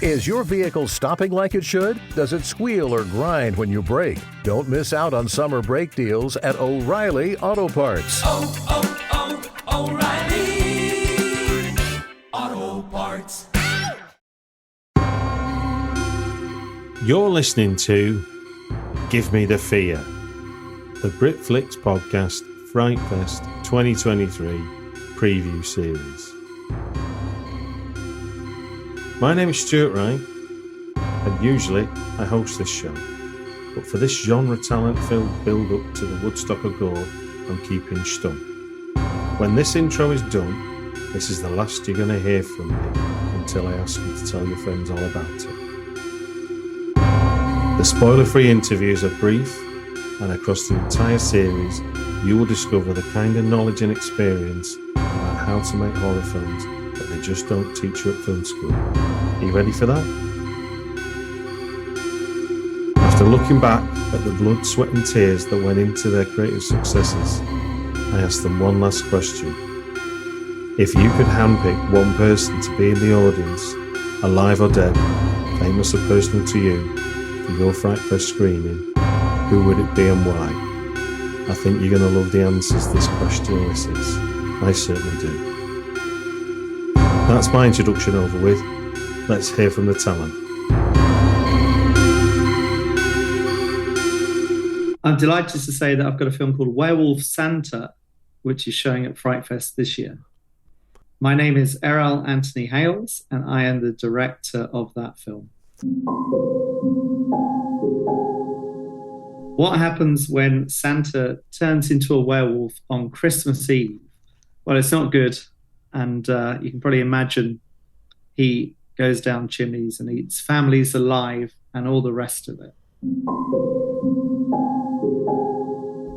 Is your vehicle stopping like it should? Does it squeal or grind when you brake? Don't miss out on summer brake deals at O'Reilly Auto Parts. O'Reilly Auto Parts. You're listening to Give Me the Fear, the Britflicks Podcast Frightfest 2023 preview series. My name is Stuart Wright, and usually I host this show, but for this genre talent-filled build-up to the Woodstock of Gore, I'm keeping stum. When this intro is done, this is the last you're going to hear from me until I ask you to tell your friends all about it. The spoiler-free interviews are brief, and across the entire series, you will discover the kind of knowledge and experience about how to make horror films that they just don't teach you at film school. Are you ready for that? After looking back at the blood, sweat and tears that went into their creative successes, I asked them one last question. If you could handpick one person to be in the audience, alive or dead, famous or personal to you, for your Frightfest screening, who would it be and why? I think you're going to love the answers this question elicits. I certainly do. That's my introduction over with. Let's hear from the talent. I'm delighted to say that I've got a film called WEREWOLF Santa, which is showing at Frightfest this year. My name is Airell Anthony Hayles, and I am the director of that film. What happens when Santa turns into a werewolf on Christmas Eve? Well, it's not good. And you can probably imagine he goes down chimneys and eats families alive and all the rest of it.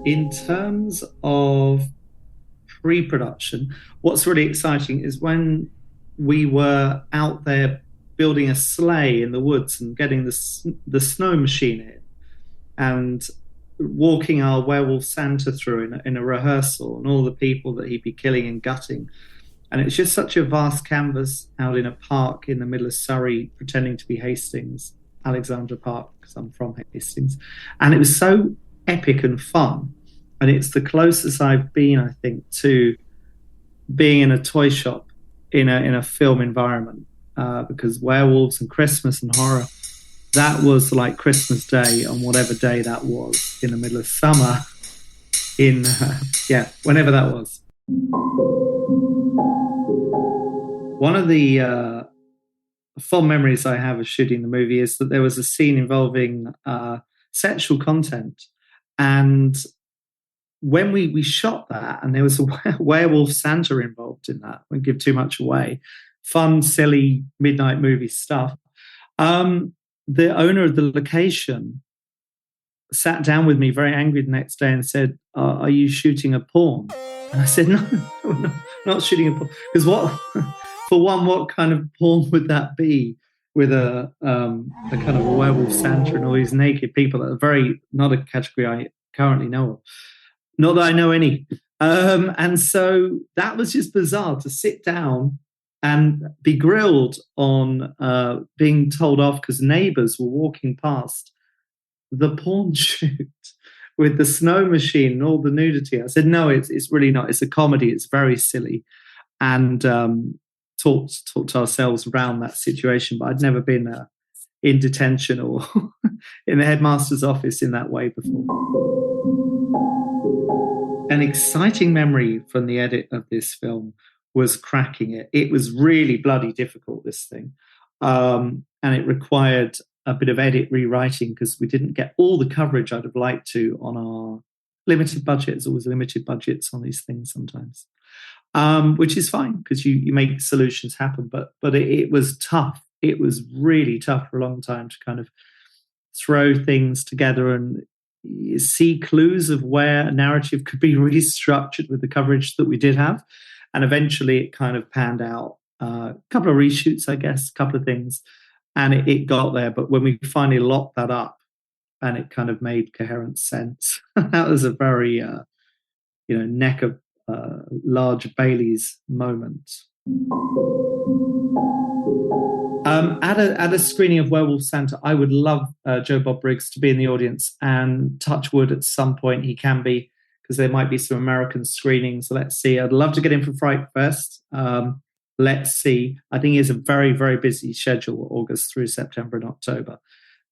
In terms of pre-production, what's really exciting is when we were out there building a sleigh in the woods and getting the snow machine in and walking our werewolf Santa through in a rehearsal and all the people that he'd be killing and gutting. And it's just such a vast canvas out in a park in the middle of Surrey, pretending to be Hastings, Alexandra Park, because I'm from Hastings. And it was so epic and fun. And it's the closest I've been, I think, to being in a toy shop in a film environment, because werewolves and Christmas and horror, that was like Christmas Day on whatever day that was in the middle of summer whenever that was. One of the fond memories I have of shooting the movie is that there was a scene involving sexual content. And when we shot that, and there was a werewolf Santa involved in that, I won't give too much away, fun, silly, midnight movie stuff. The owner of the location sat down with me very angry the next day and said, are you shooting a porn? And I said, no, not shooting a porn. Because what kind of porn would that be with a kind of a werewolf Santa and all these naked people that are not a category I currently know of. Not that I know any. And so that was just bizarre to sit down and be grilled on being told off because neighbours were walking past the porn shoot with the snow machine and all the nudity. I said, no, it's really not. It's a comedy. It's very silly. And talked ourselves around that situation. But I'd never been in detention or in the headmaster's office in that way before. An exciting memory from the edit of this film was cracking it. It was really bloody difficult, this thing. And it required a bit of edit rewriting because we didn't get all the coverage I'd have liked to on our limited budget. There's always limited budgets on these things sometimes, which is fine because you make solutions happen. But it was tough. It was really tough for a long time to kind of throw things together and see clues of where a narrative could be really structured with the coverage that we did have. And eventually it kind of panned out. A couple of reshoots, I guess, a couple of things. And it got there. But when we finally locked that up and it kind of made coherent sense, that was a very, neck of large Bailey's moment. At a screening of Werewolf Santa, I would love Joe Bob Briggs to be in the audience, and touch wood at some point he can be, because there might be some American screenings. So let's see. I'd love to get him for Frightfest. Let's see. I think he has a very, very busy schedule, August through September and October,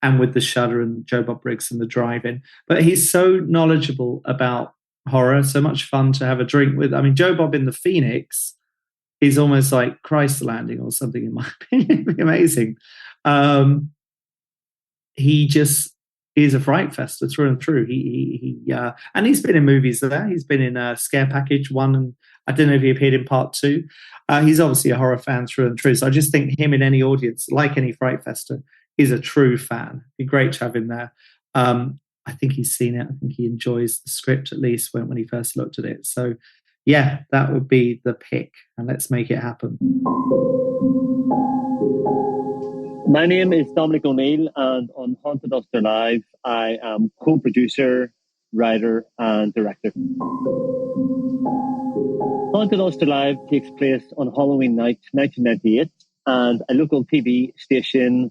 and with the Shudder and Joe Bob Briggs and the drive-in. But he's so knowledgeable about horror, so much fun to have a drink with. I mean, Joe Bob in the Phoenix is almost like Christ Landing or something, in my opinion. It'd be amazing. He just is a fright fester through and through. And he's been in movies there. He's been in Scare Package 1, and I don't know if he appeared in Part 2. He's obviously a horror fan through and through. So I just think him in any audience, like any fright fester, is a true fan. It'd be great to have him there. I think he's seen it. I think he enjoys the script, at least when he first looked at it. So yeah, that would be the pick, and let's make it happen. My name is Dominic O'Neill, and on Haunted ULSTER Live, I am co-producer, writer, and director. Haunted ULSTER Live takes place on Halloween night, 1998, and a local TV station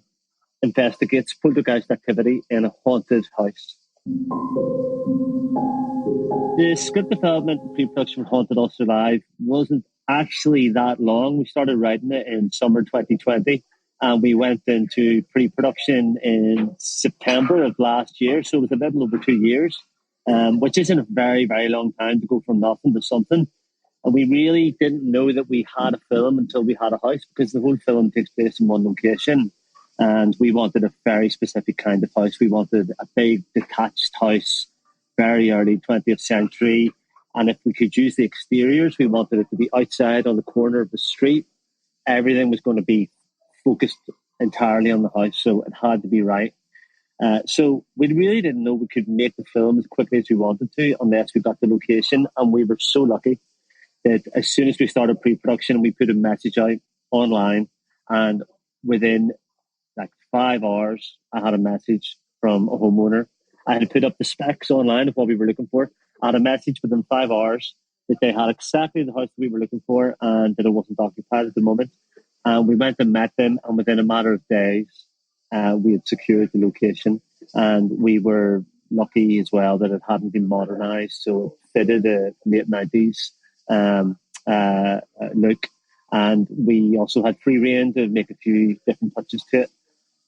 investigates poltergeist activity in a haunted house. The script development and pre-production for Haunted ULSTER Live wasn't actually that long. We started writing it in summer 2020, and we went into pre-production in September of last year, so it was a little over 2 years, which isn't a very, very long time to go from nothing to something. And we really didn't know that we had a film until we had a house, because the whole film takes place in one location, and we wanted a very specific kind of house. We wanted a big detached house, very early 20th century. And if we could use the exteriors, we wanted it to be outside on the corner of the street. Everything was going to be focused entirely on the house, so it had to be right. So we really didn't know we could make the film as quickly as we wanted to unless we got the location. And we were so lucky that as soon as we started pre-production, we put a message out online, and within like 5 hours, I had a message from a homeowner. I had put up the specs online of what we were looking for. I had a message within 5 hours that they had exactly the house that we were looking for and that it wasn't occupied at the moment. And we went and met them, and within a matter of days, we had secured the location. And we were lucky as well that it hadn't been modernised, so it fitted a late 90s look. And we also had free rein to make a few different touches to it.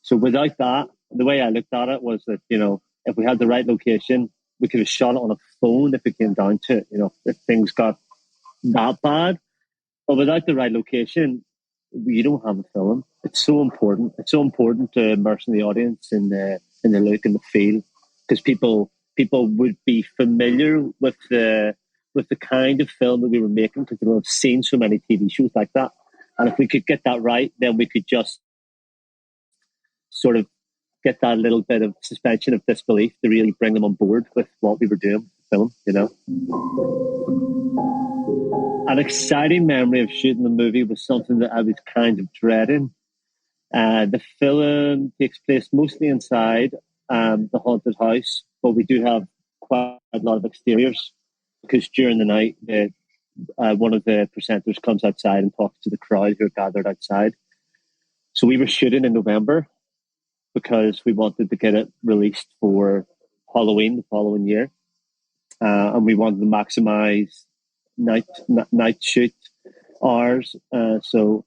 So without that, the way I looked at it was that, you know, if we had the right location, we could have shot it on a phone if it came down to it, you know, if things got that bad. But without the right location, you don't have a film. It's so important. It's so important to immerse the audience in the look and the feel, because people would be familiar with the kind of film that we were making, because they will have seen so many TV shows like that. And if we could get that right, then we could just sort of get that little bit of suspension of disbelief to really bring them on board with what we were doing with the film, you know. An exciting memory of shooting the movie was something that I was kind of dreading. The film takes place mostly inside the haunted house, but we do have quite a lot of exteriors, because during the night, one of the presenters comes outside and talks to the crowd who are gathered outside. So we were shooting in November because we wanted to get it released for Halloween the following year. And we wanted to maximize night shoot hours. So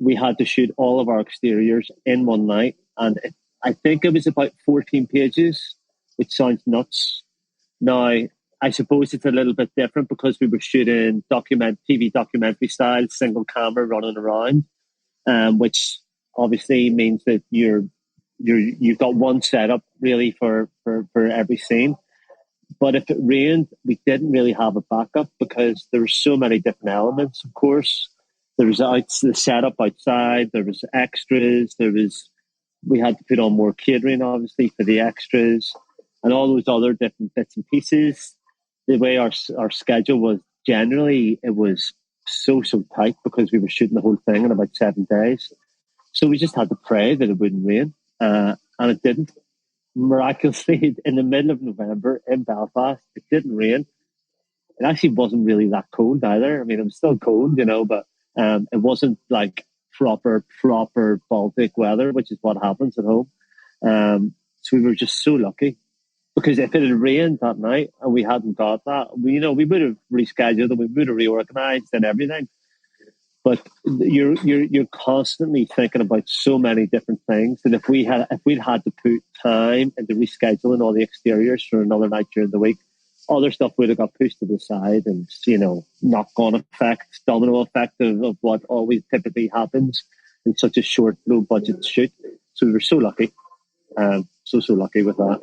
we had to shoot all of our exteriors in one night. And I think it was about 14 pages, which sounds nuts. Now, I suppose it's a little bit different because we were shooting TV documentary style, single camera running around, which obviously means that you've got one setup really for every scene. But if it rained, we didn't really have a backup because there were so many different elements. Of course, there was the setup outside, there was extras, we had to put on more catering, obviously, for the extras, and all those other different bits and pieces. The way our schedule was, generally, it was so tight because we were shooting the whole thing in about 7 days. So we just had to pray that it wouldn't rain, and it didn't. Miraculously, in the middle of November in Belfast, it didn't rain. It actually wasn't really that cold either. I mean, it was still cold, you know, but it wasn't like proper Baltic weather, which is what happens at home. So we were just so lucky, because if it had rained that night and we hadn't got that, we would have rescheduled and we would have reorganized and everything. But you're constantly thinking about so many different things, and if we'd had to put time into rescheduling all the exteriors for another night during the week, other stuff would have got pushed to the side, and knock-on effect, domino effect of what always typically happens in such a short, low budget shoot. So we were so lucky, so lucky with that.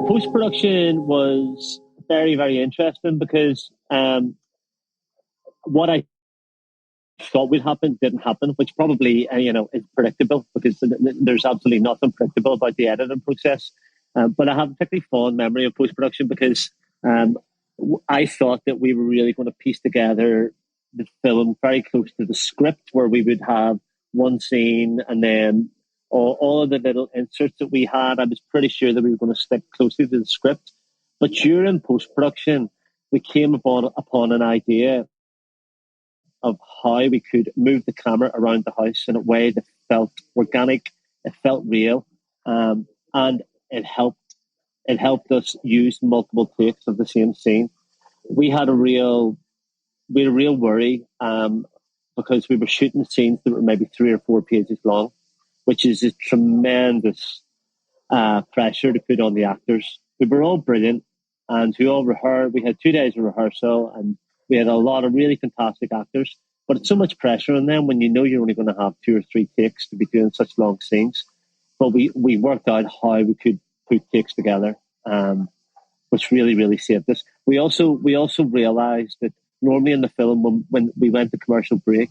Post production was very, very interesting, because what I thought would happen didn't happen, which probably is predictable, because there's absolutely nothing predictable about the editing process. But I have a particularly fond memory of post-production, because I thought that we were really going to piece together the film very close to the script, where we would have one scene and then all of the little inserts that we had. I was pretty sure that we were going to stick closely to the script. But during post-production, we came upon an idea of how we could move the camera around the house in a way that felt organic, it felt real, and it helped us use multiple takes of the same scene. We had a real worry, because we were shooting scenes that were maybe 3 or 4 pages long, which is a tremendous pressure to put on the actors. We were all brilliant, and we all rehearsed. We had 2 days of rehearsal, and we had a lot of really fantastic actors. But it's so much pressure on them when you're only going to have 2 or 3 takes to be doing such long scenes. But we worked out how we could put takes together, which really, really saved us. We also realised that normally in the film, when we went to commercial break,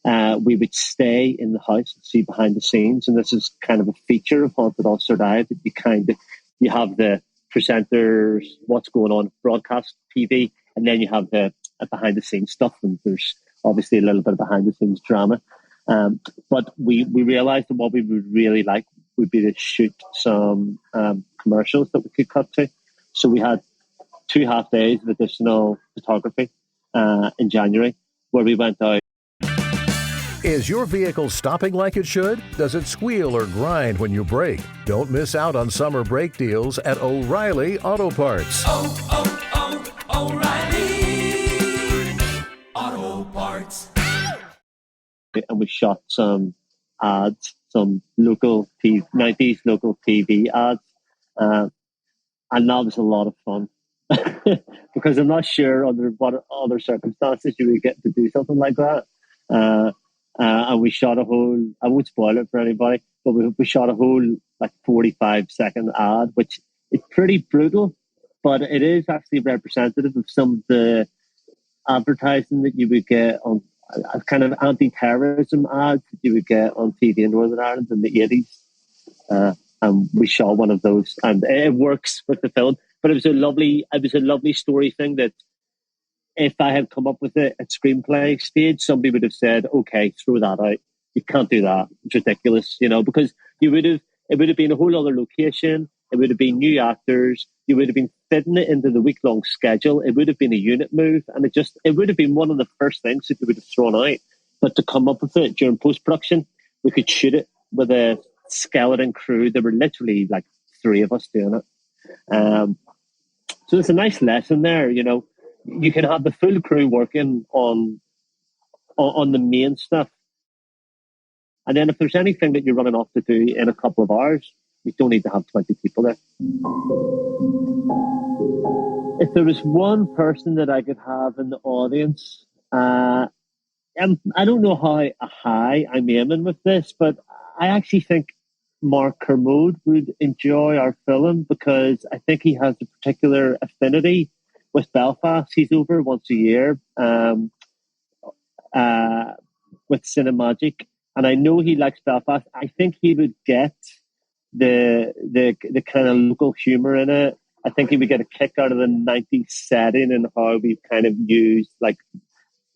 we would stay in the house and see behind the scenes. And this is kind of a feature of Haunted Ulster Dive, that you have the presenters, what's going on, broadcast TV, and then you have the behind the scenes stuff, and there's obviously a little bit of behind the scenes drama. But we realised that what we would really like would be to shoot some commercials that we could cut to. So we had 2 half days of additional photography in January, where we went out. Is your vehicle stopping like it should? Does it squeal or grind when you brake? Don't miss out on summer brake deals at O'Reilly Auto Parts. O'Reilly Auto Parts. And we shot some ads, some local 90s local TV ads. And that was a lot of fun. Because I'm not sure under what other circumstances you would get to do something like that. And we shot a whole, I won't spoil it for anybody, but we shot a whole 45-second ad, which is pretty brutal, but it is actually representative of some of the advertising that you would get on kind of anti-terrorism ads that you would get on TV in Northern Ireland in the 80s. And we shot one of those, and it works with the film. But it was a lovely story thing that if I had come up with it at screenplay stage, somebody would have said, okay, throw that out. You can't do that. It's ridiculous, because it would have been a whole other location. It would have been new actors. You would have been fitting it into the week-long schedule. It would have been a unit move. And it would have been one of the first things that you would have thrown out. But to come up with it during post-production, we could shoot it with a skeleton crew. There were literally 3 of us doing it. So there's a nice lesson there, You can have the full crew working on the main stuff. And then if there's anything that you're running off to do in a couple of hours, you don't need to have 20 people there. If there was one person that I could have in the audience, I don't know how high I'm aiming with this, but I actually think Mark Kermode would enjoy our film, because I think he has a particular affinity with Belfast. He's over once a year with Cinemagic, and I know he likes Belfast. I think he would get the kind of local humour in it. I think he would get a kick out of the 90s setting and how we've kind of used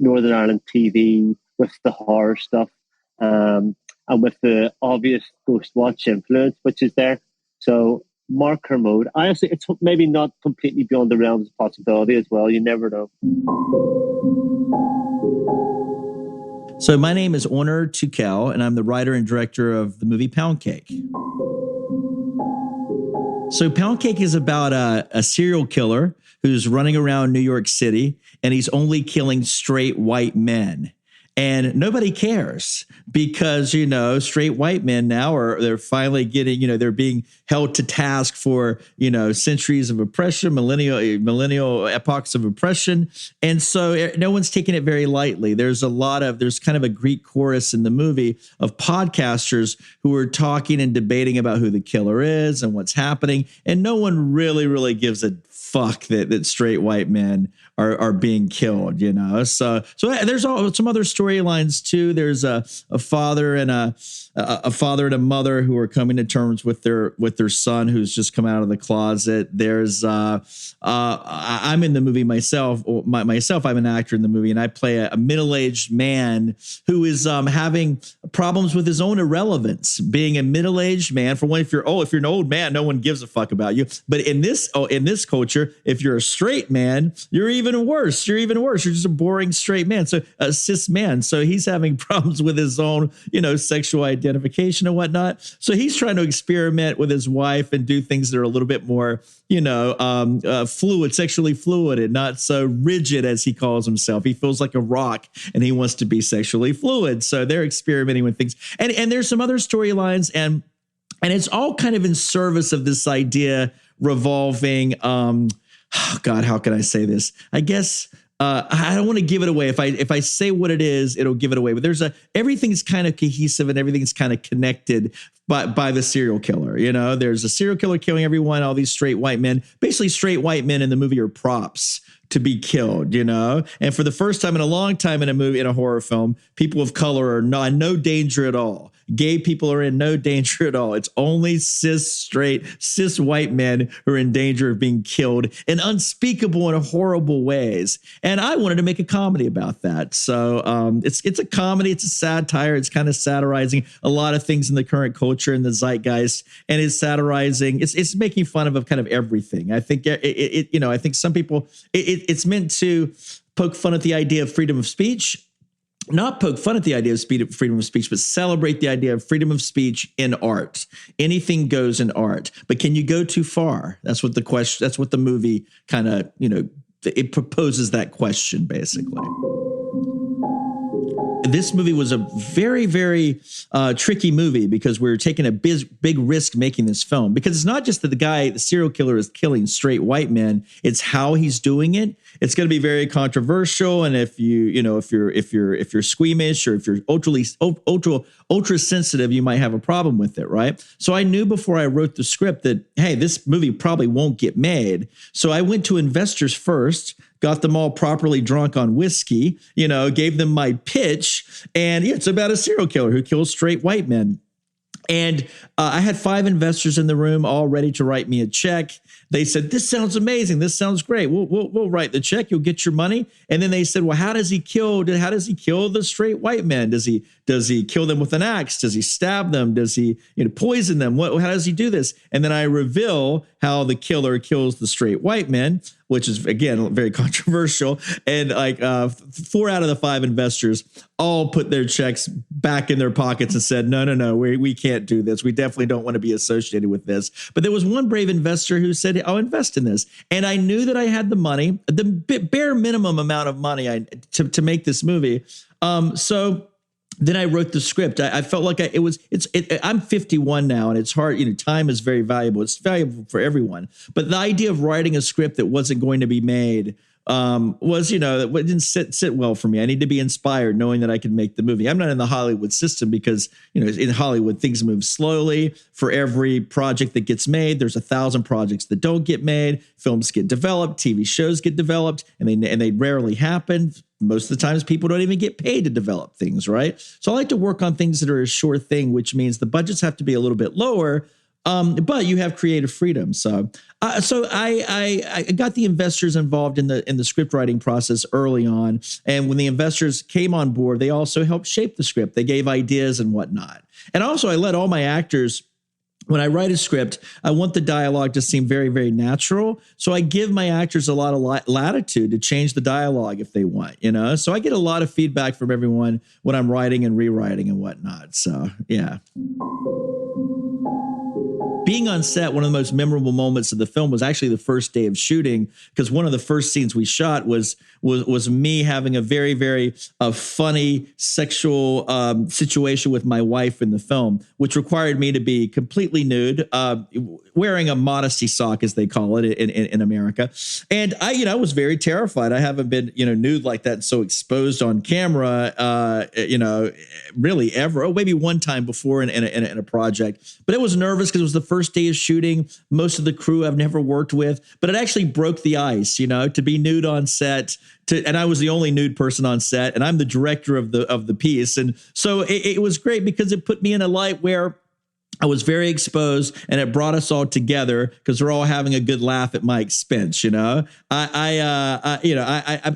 Northern Ireland TV with the horror stuff, and with the obvious Ghostwatch influence, which is there. So Mark Kermode, honestly, it's maybe not completely beyond the realms of possibility as well. You never know. So my name is Onur Tukel, and I'm the writer and director of the movie POUNDCAKE. So POUNDCAKE is about a serial killer who's running around New York City, and he's only killing straight white men. And nobody cares because, you know, straight white men now they're finally getting, you know, they're being held to task for, you know, centuries of oppression, millennial epochs of oppression. And so no one's taking it very lightly. There's kind of a Greek chorus in the movie of podcasters who are talking and debating about who the killer is and what's happening. And no one really gives a fuck that straight white men are being killed, you know. So there's some other storylines too. There's a father and a mother who are coming to terms with their son who's just come out of the closet. There's I'm in the movie myself. I'm an actor in the movie, and I play a middle-aged man who is having problems with his own irrelevance. Being a middle-aged man, for one, if you're an old man, no one gives a fuck about you. But in this culture, if you're a straight man, you're even worse. You're just a boring straight man. So a cis man. So he's having problems with his own, you know, sexual identification and whatnot. So he's trying to experiment with his wife and do things that are a little bit more, you know, fluid, sexually fluid, and not so rigid as he calls himself. He feels like a rock and he wants to be sexually fluid. So they're experimenting with things. And there's some other storylines, and it's all kind of in service of this idea revolving, oh God, how can I say this? I guess I don't want to give it away. If I say what it is, it'll give it away. But everything's kind of cohesive and everything's kind of connected by the serial killer. You know, there's a serial killer killing everyone. All these straight white men, basically straight white men in the movie are props to be killed, you know. And for the first time in a long time in a horror film, people of color are in no danger at all. Gay people are in no danger at all. It's only cis white men who are in danger of being killed in unspeakable and horrible ways. And I wanted to make a comedy about that. So it's a comedy. It's a satire. It's kind of satirizing a lot of things in the current culture and the zeitgeist. And it's satirizing. It's making fun of kind of everything. I think I think some people it's meant to poke fun at the idea of freedom of speech. Not poke fun at the idea of freedom of speech, but celebrate the idea of freedom of speech in art. Anything goes in art, but can you go too far? That's what the question. That's what the movie kind of, you know, it proposes that question basically. This movie was a very, very tricky movie because we were taking a big risk making this film, because it's not just that the serial killer is killing straight white men. It's how he's doing it. It's going to be very controversial. And if you're squeamish or if you're ultra sensitive, you might have a problem with it. Right. So I knew before I wrote the script that, hey, this movie probably won't get made. So I went to investors first, got them all properly drunk on whiskey, you know, gave them my pitch. And it's about a serial killer who kills straight white men. And I had 5 investors in the room all ready to write me a check. They said, "This sounds amazing. This sounds great. We'll write the check. You'll get your money." And then they said, "Well, how does he kill the straight white men? Does he kill them with an axe? Does he stab them? Does he poison them? How does he do this?" And then I reveal how the killer kills the straight white men, which is, again, very controversial. And 4 out of the 5 investors all put their checks back in their pockets and said, no, we can't do this. We definitely don't want to be associated with this. But there was one brave investor who said, "I'll invest in this." And I knew that I had the money, the bare minimum amount of money to make this movie. So then I wrote the script. I felt like I'm 51 now, and it's hard. Time is very valuable. It's valuable for everyone. But the idea of writing a script that wasn't going to be made it didn't sit well for me. I need to be inspired knowing that I can make the movie. I'm not in the Hollywood system because, in Hollywood, things move slowly. For every project that gets made, there's 1,000 projects that don't get made. Films get developed, TV shows get developed, and they rarely happen. Most of the times people don't even get paid to develop things, right? So I like to work on things that are a sure thing, which means the budgets have to be a little bit lower, but you have creative freedom. So I got the investors involved in the script writing process early on. And when the investors came on board, they also helped shape the script. They gave ideas and whatnot. And also I let all my actors when I write a script, I want the dialogue to seem very, very natural. So I give my actors a lot of latitude to change the dialogue if they want, So I get a lot of feedback from everyone when I'm writing and rewriting and whatnot. So, yeah. Being on set, one of the most memorable moments of the film was actually the first day of shooting, because one of the first scenes we shot was me having a very, very funny sexual situation with my wife in the film, which required me to be completely nude, wearing a modesty sock, as they call it in America. And I was very terrified. I haven't been, nude like that, so exposed on camera, really ever. Oh, maybe one time before in a project, but I was nervous because it was the first day of shooting. Most of the crew I've never worked with, but it actually broke the ice, to be nude on set. And I was the only nude person on set, and I'm the director of the piece, and so it was great because it put me in a light where I was very exposed, and it brought us all together because we're all having a good laugh at my expense. I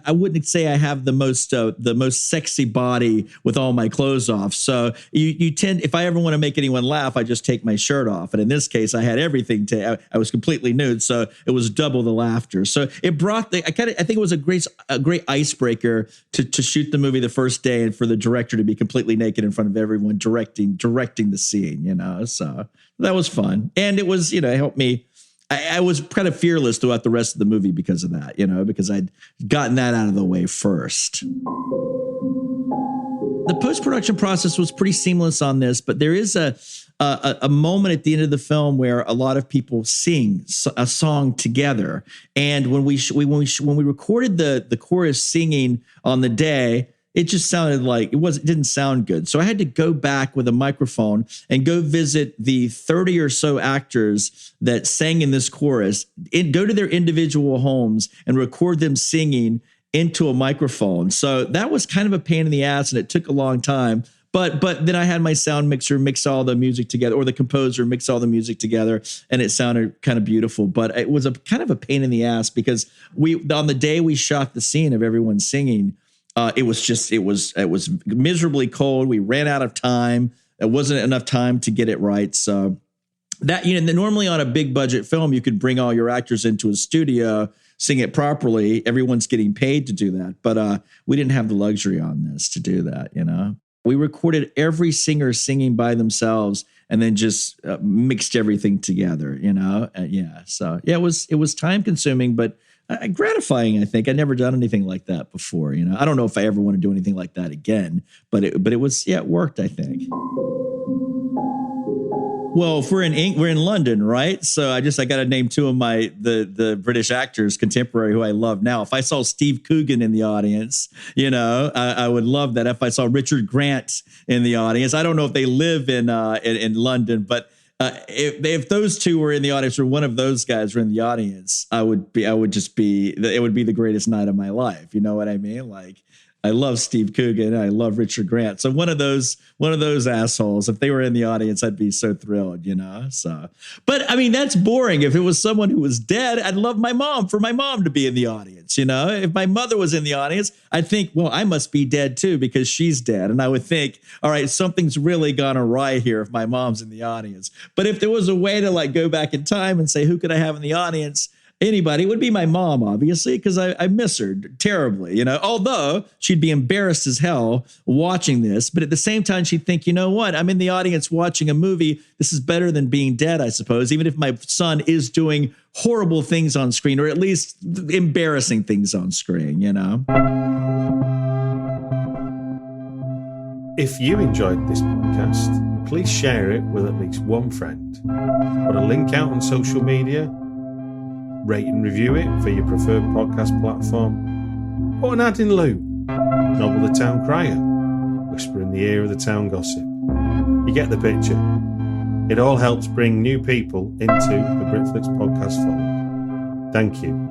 wouldn't say I have the most sexy body with all my clothes off. So you tend, if I ever want to make anyone laugh, I just take my shirt off. And in this case, I had everything I was completely nude, so it was double the laughter. So it brought I think it was a great icebreaker to shoot the movie the first day, and for the director to be completely naked in front of everyone directing the scene. So that was fun. And it was, it helped me. I was kind of fearless throughout the rest of the movie because of that, because I'd gotten that out of the way first. The post-production process was pretty seamless on this, but there is a moment at the end of the film where a lot of people sing a song together. And when we recorded the chorus singing on the day, it just sounded like it didn't sound good. So I had to go back with a microphone and go visit the 30 or so actors that sang in this chorus, go to their individual homes and record them singing into a microphone. So that was kind of a pain in the ass, and it took a long time. But then I had my sound mixer mix all the music together, or the composer mix all the music together, and it sounded kind of beautiful. But it was a kind of a pain in the ass because on the day we shot the scene of everyone singing, it was miserably cold. We ran out of time. There wasn't enough time to get it right. So that, normally on a big budget film, you could bring all your actors into a studio, sing it properly. Everyone's getting paid to do that. But we didn't have the luxury on this to do that, We recorded every singer singing by themselves and then just mixed everything together, So yeah, it was time consuming, but gratifying, I think. I'd never done anything like that before. I don't know if I ever want to do anything like that again, but it was, it worked, I think. Well, if we're in London, right? So I got to name two of the British actors, contemporary, who I love now. If I saw Steve Coogan in the audience, I would love that. If I saw Richard Grant in the audience, I don't know if they live in London, but if those two were in the audience, or one of those guys were in the audience, it would be the greatest night of my life. You know what I mean? Like, I love Steve Coogan. I love Richard Grant. So one of those assholes, if they were in the audience, I'd be so thrilled, So, but I mean, that's boring. If it was someone who was dead, I'd love my mom to be in the audience. If my mother was in the audience, I'd think, well, I must be dead too because she's dead. And I would think, all right, something's really gone awry here if my mom's in the audience. But if there was a way to go back in time and say, who could I have in the audience? Anybody, it would be my mom, obviously, because I miss her terribly, although she'd be embarrassed as hell watching this. But at the same time, she'd think, you know what? I'm in the audience watching a movie. This is better than being dead, I suppose, even if my son is doing horrible things on screen, or at least embarrassing things on screen, If you enjoyed this podcast, please share it with at least one friend. Put a link out on social media. Rate and review it for your preferred podcast platform. Put an ad in loop. Novel the town crier. Whisper in the ear of the town gossip. You get the picture. It all helps bring new people into the Britflicks podcast fold. Thank you.